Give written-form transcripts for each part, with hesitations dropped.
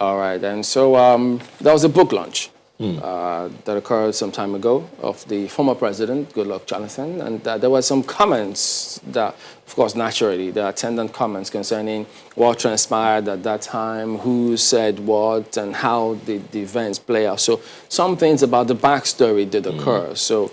All right, and so there was a book launch that occurred some time ago of the former president, Goodluck Jonathan, and there were some comments that, of course, naturally, the attendant comments concerning what transpired at that time, who said what, and how did the events play out. So some things about the backstory did occur. So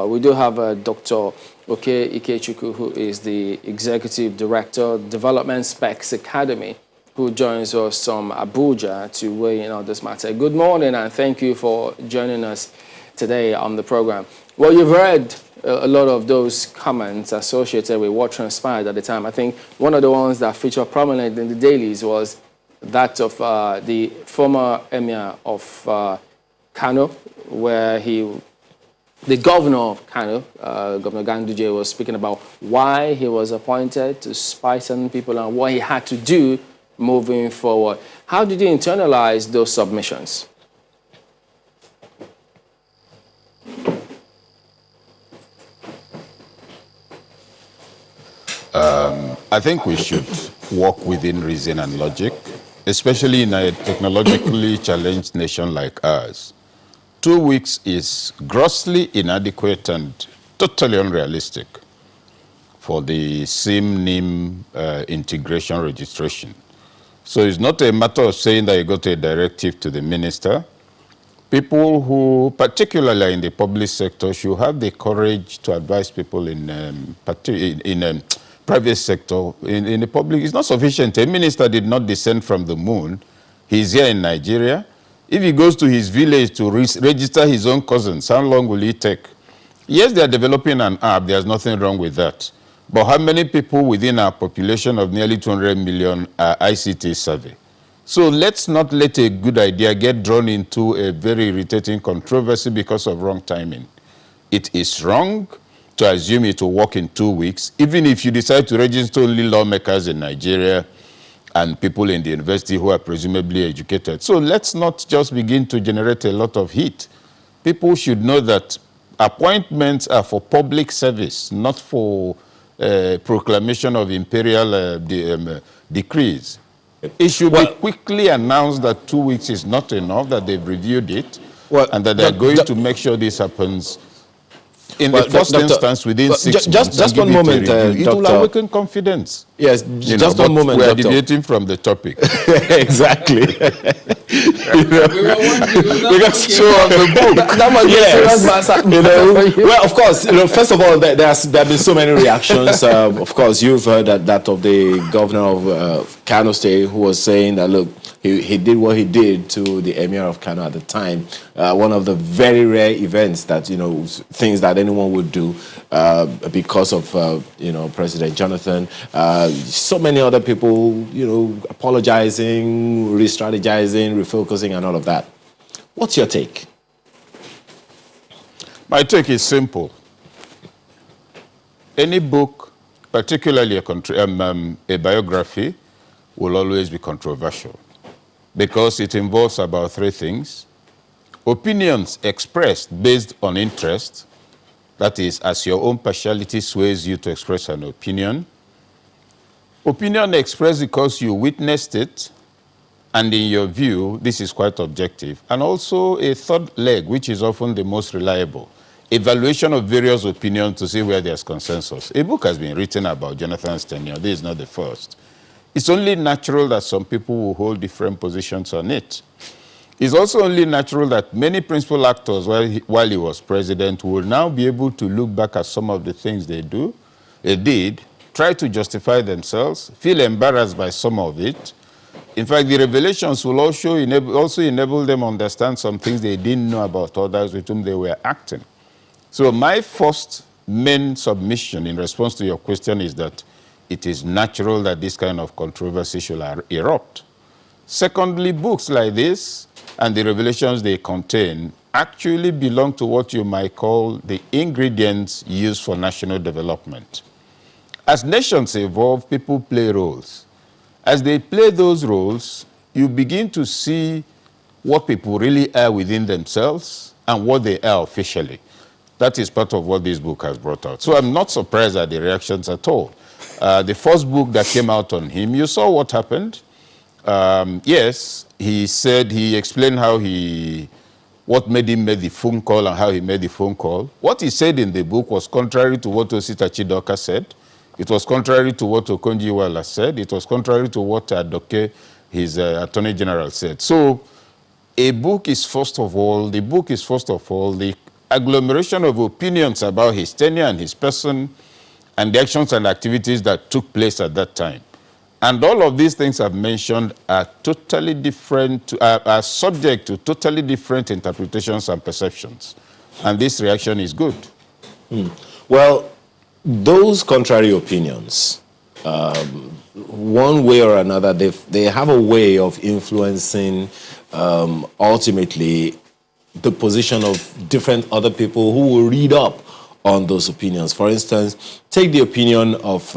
we do have Dr. Oke Ikechukwu, who is the Executive Director, Development Specs Academy, who joins us from Abuja to weigh in on this matter. Good morning, and thank you for joining us today on the program. Well, you've read a lot of those comments associated with what transpired at the time. I think one of the ones that featured prominent in the dailies was that of the former emir of Kano, where the governor of Kano, Governor Ganduje, was speaking about why he was appointed to spy certain people and what he had to do moving forward. How did you internalize those submissions? I think we should work within reason and logic, especially in a technologically challenged nation like ours. 2 weeks is grossly inadequate and totally unrealistic for the SIM-NIM integration registration. So it's not a matter of saying that you got a directive to the minister. People who, particularly in the public sector, should have the courage to advise people in private sector. In the public, it's not sufficient. A minister did not descend from the moon. He's here in Nigeria. If he goes to his village to register his own cousins, how long will it take? Yes, they are developing an app. There's nothing wrong with that. But how many people within our population of nearly 200 million are ICT savvy? So let's not let a good idea get drawn into a very irritating controversy because of wrong timing. It is wrong to assume it will work in 2 weeks, even if you decide to register only lawmakers in Nigeria and people in the university who are presumably educated. So let's not just begin to generate a lot of heat. People should know that appointments are for public service, not for proclamation of imperial decrees. It should be quickly announced that 2 weeks is not enough, that they've reviewed it, and that they're going to make sure this happens in the first instance within 6 months. Just one moment, it will awaken confidence. Yes, just one moment, we are deviating from the topic. Exactly. Because so on the book. That must be a serious matter. Well, of course, first of all, there have been so many reactions. Of course, you've heard that of the governor of Kano State, who was saying that, look, he did what he did to the emir of Kano at the time. One of the very rare events that, things that anyone would do because of, President Jonathan. So many other people, apologizing, re-strategizing, refocusing, and all of that. What's your take? My take is simple. Any book, particularly a biography, will always be controversial because it involves about 3 things. Opinions expressed based on interest, that is, as your own partiality sways you to express an opinion. Opinion expressed because you witnessed it, and in your view, this is quite objective. And also a third leg, which is often the most reliable. Evaluation of various opinions to see where there's consensus. A book has been written about Jonathan's tenure. This is not the first. It's only natural that some people will hold different positions on it. It's also only natural that many principal actors, while he was president, will now be able to look back at some of the things they did, try to justify themselves, feel embarrassed by some of it. In fact, the revelations will also enable them to understand some things they didn't know about others with whom they were acting. So my first main submission in response to your question is that it is natural that this kind of controversy should erupt. Secondly, books like this and the revelations they contain actually belong to what you might call the ingredients used for national development. As nations evolve, people play roles. As they play those roles, you begin to see what people really are within themselves and what they are officially. That is part of what this book has brought out. So I'm not surprised at the reactions at all. The first book that came out on him, you saw what happened. Yes, he said, he explained what made him make the phone call and how he made the phone call. What he said in the book was contrary to what Osita Chidoka said. It was contrary to what Okonjo-Iweala said. It was contrary to what Adoke, his Attorney General, said. So the book is first of all the agglomeration of opinions about his tenure and his person and the actions and activities that took place at that time. And all of these things I've mentioned are totally different, are subject to totally different interpretations and perceptions. And this reaction is good. Well, those contrary opinions, one way or another, they have a way of influencing ultimately the position of different other people who will read up on those opinions. For instance, take the opinion of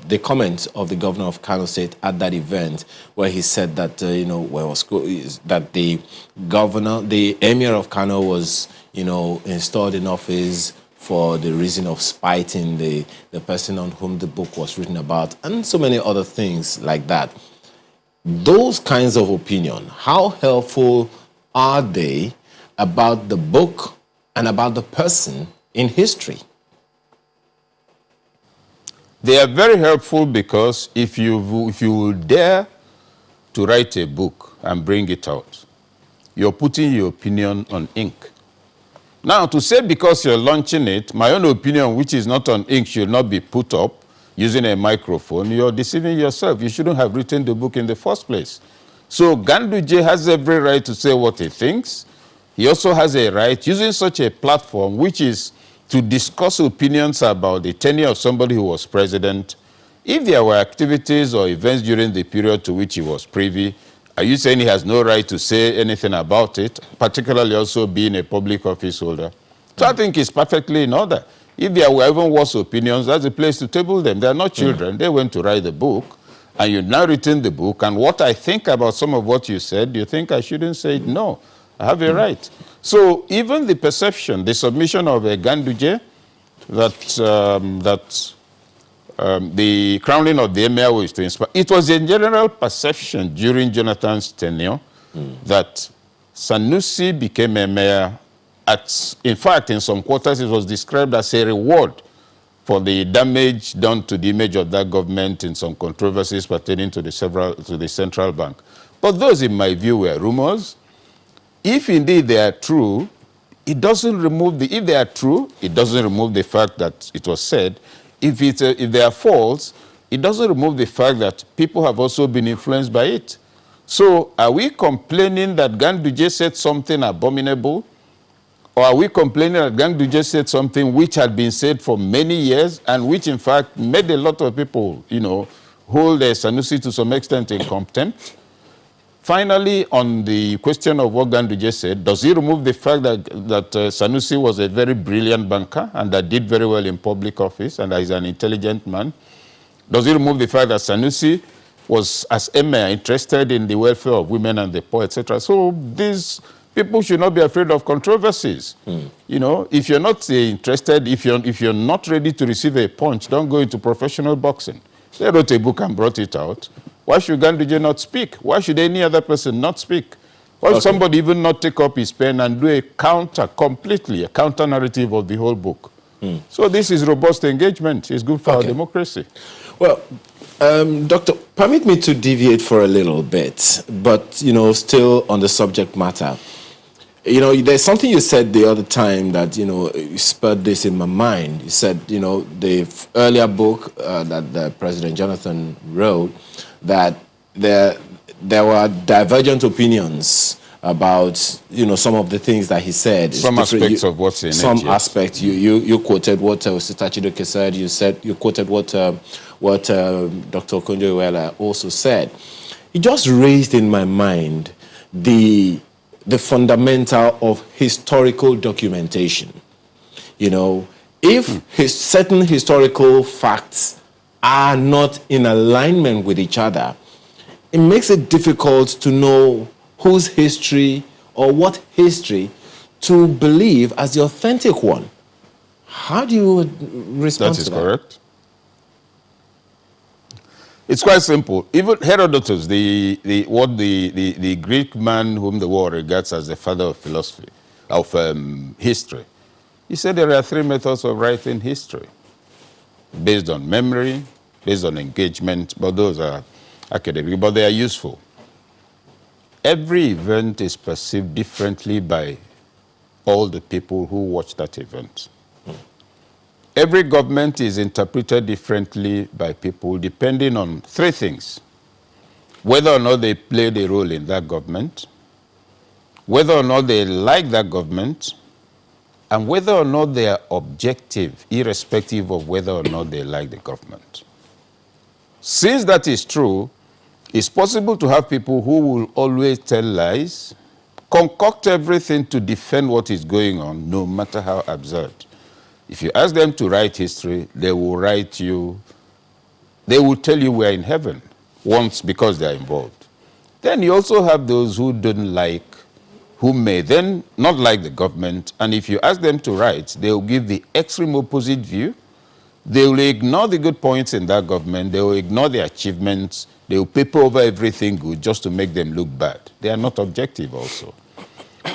the comment of the governor of Kano State at that event, where he said that that the emir of Kano was installed in office for the reason of spiting the person on whom the book was written about, and so many other things like that. Those kinds of opinion, how helpful are they about the book and about the person in history? They are very helpful because if you will dare to write a book and bring it out, you're putting your opinion on ink. Now, to say because you're launching it, my own opinion, which is not on ink, should not be put up using a microphone, you're deceiving yourself. You shouldn't have written the book in the first place. So Ganduje has every right to say what he thinks. He also has a right, using such a platform, which is to discuss opinions about the tenure of somebody who was president. If there were activities or events during the period to which he was privy, are you saying he has no right to say anything about it, particularly also being a public office holder? So I think it's perfectly in order. If there were even worse opinions, that's a place to table them. They're not children. They went to write the book, and you've now written the book. And what I think about some of what you said, you think I shouldn't say it? No, I have a right. So even the perception, the submission of a Ganduje, that the crowning of the emir was to inspire. It was a general perception during Jonathan's tenure that Sanusi became emir. In fact, in some quarters, it was described as a reward for the damage done to the image of that government in some controversies pertaining to the central bank. But those, in my view, were rumors. If indeed they are true, it doesn't remove if they are true, it doesn't remove the fact that it was said. If they are false, it doesn't remove the fact that people have also been influenced by it. So are we complaining that Ganduje said something abominable? Or are we complaining that Ganduje said something which had been said for many years and which, in fact, made a lot of people, hold Sanusi to some extent in contempt? Finally, on the question of what Ganduje said, does he remove the fact that Sanusi was a very brilliant banker and that did very well in public office and that he's an intelligent man? Does he remove the fact that Sanusi was, as emir, interested in the welfare of women and the poor, etc.? So these people should not be afraid of controversies. If you're not interested, if you're not ready to receive a punch, don't go into professional boxing. They wrote a book and brought it out. Why should Ganduje not speak? Why should any other person not speak? Why should somebody even not take up his pen and do a counter narrative of the whole book? So this is robust engagement. It's good for our democracy. Well, Doctor, permit me to deviate for a little bit, but, still on the subject matter. There's something you said the other time that, spurred this in my mind. You said, the earlier book that President Jonathan wrote, that there were divergent opinions about, some of the things that he said. Some aspects of what's in it. Some aspects. You quoted what Osita Chidoke said. You quoted what Dr. Okonjo-Iweala also said. It just raised in my mind the fundamental of historical documentation. If certain historical facts are not in alignment with each other, it makes it difficult to know whose history or what history to believe as the authentic one. How do you respond to that? That is correct. It's quite simple. Even Herodotus, the Greek man whom the world regards as the father of philosophy, of history, he said there are 3 methods of writing history: based on memory, based on engagement, but those are academic, but they are useful. Every event is perceived differently by all the people who watch that event. Every government is interpreted differently by people depending on 3 things: whether or not they played a role in that government, whether or not they like that government, and whether or not they are objective, irrespective of whether or not they like the government. Since that is true, it's possible to have people who will always tell lies, concoct everything to defend what is going on, no matter how absurd. If you ask them to write history, they will write you, they will tell you we're in heaven once because they're involved. Then you also have those who don't like, who may then not like the government, and if you ask them to write, they will give the extreme opposite view. They will ignore the good points in that government, they will ignore the achievements, they will paper over everything good just to make them look bad. They are not objective also.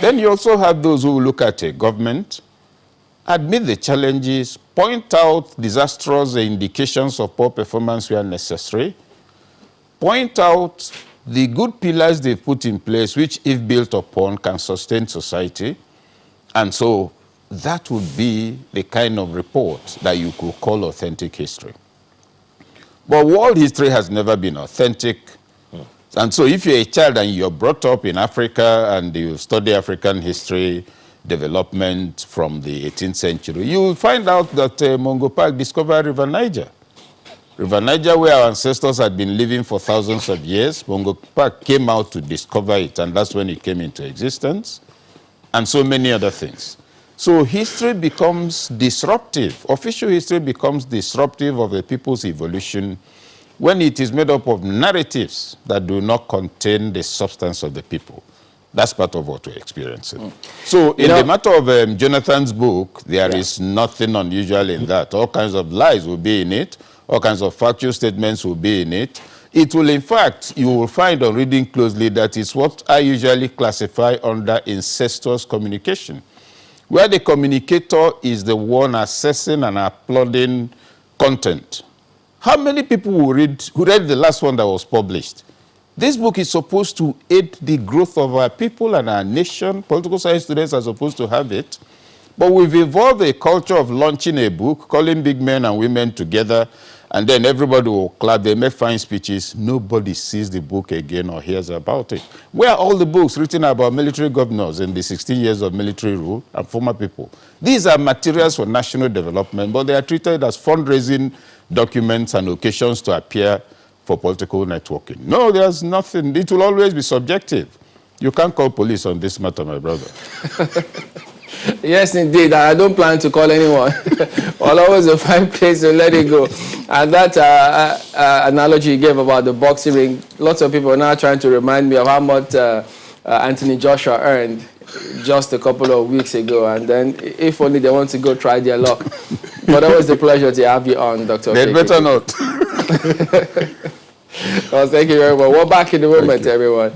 Then you also have those who look at a government, admit the challenges, point out disastrous indications of poor performance where necessary, point out the good pillars they've put in place, which, if built upon, can sustain society. And so that would be the kind of report that you could call authentic history. But world history has never been authentic. And so if you're a child and you're brought up in Africa and you study African history, development from the 18th century, you will find out that Mungo Park discovered River Niger. River Niger, where our ancestors had been living for thousands of years, Mungo Park came out to discover it, and that's when it came into existence, and so many other things. So history becomes disruptive. Official history becomes disruptive of the people's evolution when it is made up of narratives that do not contain the substance of the people. That's part of what we're experiencing. So in the matter of Jonathan's book, there is nothing unusual in that. All kinds of lies will be in it. All kinds of factual statements will be in it. It will, in fact, you will find on reading closely that it's what I usually classify under incestuous communication, where the communicator is the one assessing and applauding content. How many people who read the last one that was published? This book is supposed to aid the growth of our people and our nation. Political science students are supposed to have it. But we've evolved a culture of launching a book, calling big men and women together, and then everybody will clap, they make fine speeches. Nobody sees the book again or hears about it. Where are all the books written about military governors in the 16 years of military rule and former people? These are materials for national development, but they are treated as fundraising documents and occasions to appear for political networking. No, there's nothing. It will always be subjective. You can't call police on this matter, my brother. Yes, indeed. I don't plan to call anyone. I'll always find place to let it go. And that analogy you gave about the boxing ring, lots of people are now trying to remind me of how much Anthony Joshua earned just a couple of weeks ago. And then if only they want to go try their luck. But always a pleasure to have you on, Dr. They'd better not. Well, thank you very much. We're back in the moment, everyone.